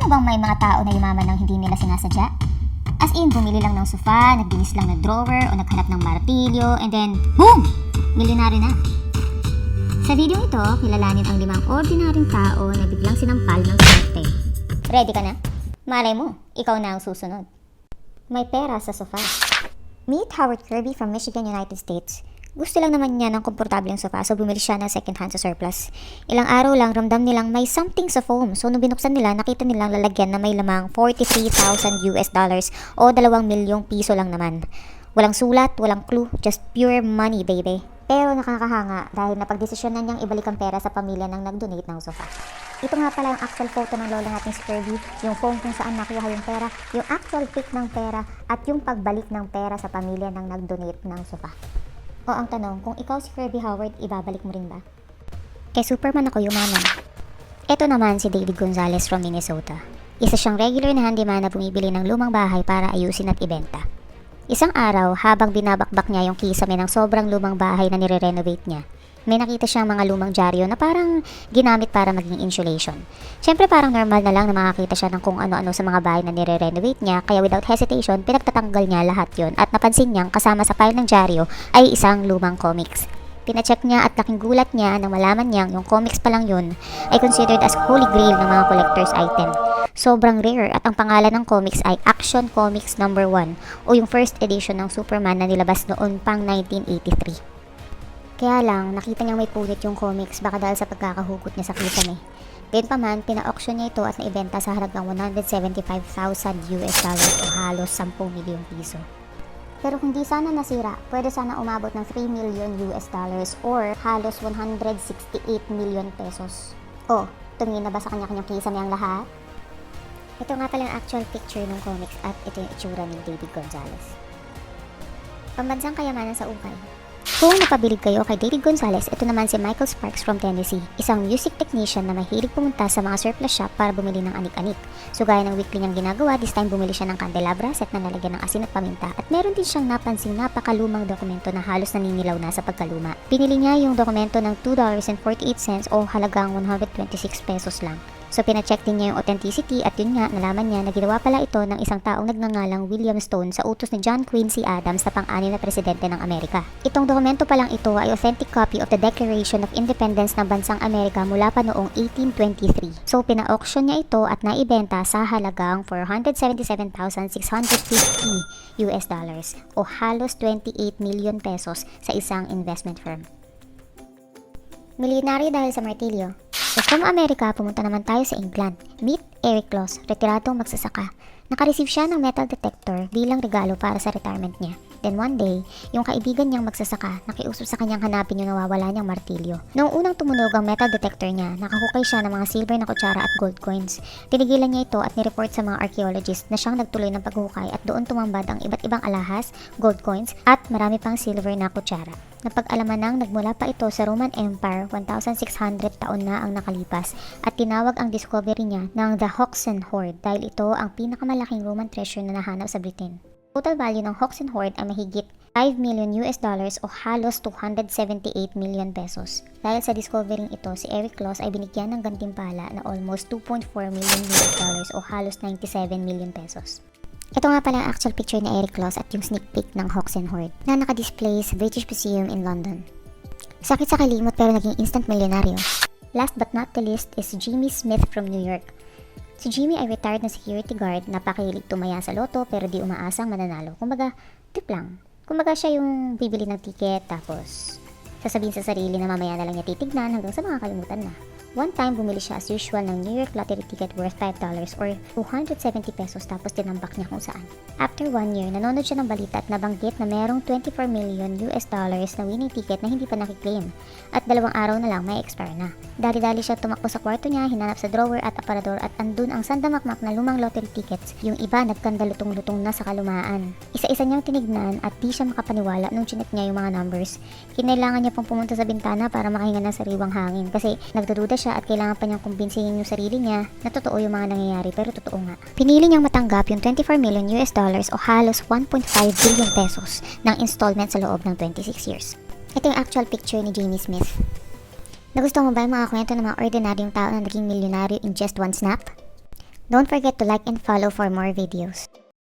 mo bang may mga tao na yumaman ng hindi nila sinasadya? As in, bumili lang ng sofa, nagbinis lang ng drawer, o naghanap ng martilyo, and then, boom! Milyonaryo na. Sa video ito, kilalanin ang 5 ordinaryong tao na biglang sinampal ng swerte. Ready ka na? Malay mo, ikaw na ang susunod. May pera sa sofa. Meet Howard Kirby from Michigan, United States. Gusto lang naman niya ng komportableng sofa, so bumili siya ng second hand sa surplus. Ilang araw lang, ramdam nilang may something sa foam. So nung binuksan nila, nakita nilang lalagyan na may lamang $43,000 o 2 milyong piso lang naman. Walang sulat, walang clue, just pure money, baby. Pero nakakahanga dahil napagdesisyonan niyang ibalik ang pera sa pamilya nang nag-donate ng sofa. Ito nga pala yung actual photo ng lola nating si Kirby, yung phone kung saan nakuha yung pera, yung actual pic ng pera, at yung pagbalik ng pera sa pamilya nang nag-donate ng sofa. O ang tanong, kung ikaw si Kirby Howard, ibabalik mo rin ba? Kay Superman ako yumaman. Ito naman si David Gonzalez from Minnesota. Isa siyang regular na handyman na bumibili ng lumang bahay para ayusin at ibenta. Isang araw, habang binabakbak niya yung kisame ng sobrang lumang bahay na nire-renovate niya, may nakita siyang mga lumang dyaryo na parang ginamit para maging insulation. Siyempre parang normal na lang na makakita siya ng kung ano-ano sa mga bahay na nire-renovate niya, kaya without hesitation, pinagtatanggal niya lahat yon at napansin niyang kasama sa pile ng dyaryo ay isang lumang comics. Pinacheck niya at laking gulat niya nang malaman niyang yung comics pa lang yun ay considered as holy grail ng mga collector's item. Sobrang rare at ang pangalan ng comics ay Action Comics No. 1 o yung first edition ng Superman na nilabas noon pang 1983. Kaya lang, nakita niyang may punit yung comics baka dahil sa pagkakahugot niya sa kisame. Gayunpaman, pina-auction niya ito at naibenta sa halagang $175,000 o halos 10 milyong piso. Pero kung di sana nasira, pwede sana umabot ng $3 million or halos 168 million pesos. Oh, tumingin na ba sa kanya-kanyang kisame ang lahat? Ito nga pala ang actual picture ng comics at ito yung itsura ni David Gonzalez. Pambansang kayamanan sa ukay. Kung napabilib kayo kay David Gonzalez, ito naman si Michael Sparks from Tennessee, isang music technician na mahilig pumunta sa mga surplus shop para bumili ng anik-anik. So gaya ng weekly niyang ginagawa, this time bumili siya ng candelabra, set na nalagyan ng asin at paminta, at meron din siyang napansing napakalumang dokumento na halos naninilaw na sa pagkaluma. Pinili niya yung dokumento ng $2.48 o halagang 126 pesos lang. So pina-check din niya yung authenticity at yun nga, nalaman niya na ginawa pala ito ng isang taong nagngangalang William Stone sa utos ni John Quincy Adams na pang-anim na presidente ng Amerika. Itong dokumento palang ito ay authentic copy of the Declaration of Independence ng bansang Amerika mula pa noong 1823. So pina-auction niya ito at naibenta sa halagang $477,650 o halos 28 million pesos sa isang investment firm. Milyonaryo dahil sa martilyo. From Amerika, pumunta naman tayo sa England. Meet Eric Closs, retiradong magsasaka. Nakareceive siya ng metal detector bilang regalo para sa retirement niya. Then one day, yung kaibigan niyang magsasaka, nakiusap sa kanyang hanapin yung nawawala niyang martilyo. Noong unang tumunog ang metal detector niya, nakahukay siya ng mga silver na kutsara at gold coins. Tinigilan niya ito at nireport sa mga archaeologist na siyang nagtuloy ng paghukay at doon tumambad ang iba't ibang alahas, gold coins at marami pang silver na kutsara. Napag-alaman nang nagmula pa ito sa Roman Empire 1,600 taon na ang nakalipas at tinawag ang discovery niya ng The Hoxne Hoard dahil ito ang pinakamalaking Roman treasure na nahanap sa Britain. Total value ng Hoxne Hoard ay mahigit $5 million o halos 278 million pesos. Dahil sa discovering ito, si Eric Closs ay binigyan ng gantimpala na almost $2.4 million o halos 97 million pesos. Ito nga pala ang actual picture ni Eric Closs at yung sneak peek ng Hoxne Hoard na nakadisplay sa British Museum in London. Sakit sa kalimot pero naging instant milyonaryo. Last but not the least is Jimmy Smith from New York. Si Jimmy ay retired na security guard na pakilig tumaya sa loto pero di umaasang mananalo. Kumbaga, tip lang. Kumbaga siya yung bibili ng ticket tapos sasabihin sa sarili na mamaya na lang niya titignan hanggang sa makakalimutan na. One time, bumili siya as usual ng New York lottery ticket worth $5 or 270 pesos tapos tinambak niya kung saan. After 1 year, nanonood siya ng balita at nabanggit na merong $24 million na winning ticket na hindi pa nakiklaim at 2 araw na lang may expire na. Dali-dali siya tumakbo sa kwarto niya, hinanap sa drawer at aparador at andun ang sandamakmak na lumang lottery tickets. Yung iba nagkandalutong-lutong na sa kalumaan. Isa-isa niyang tinignan at di siya makapaniwala nung chinek niya yung mga numbers. Kinailangan niya pong pumunta sa bintana para makahinga ng sariwang hangin kasi nagdududa siya at kailangan pa niyang kumbinsihin yung sarili niya na totoo yung mga nangyayari pero totoo nga. Pinili niyang matanggap yung $24 million o halos 1.5 billion pesos ng installment sa loob ng 26 years. Ito yung actual picture ni Jimmy Smith. Nagustuhan mo ba yung mga kwento ng mga ordinaryong tao na naging milyonaryo in just one snap? Don't forget to like and follow for more videos.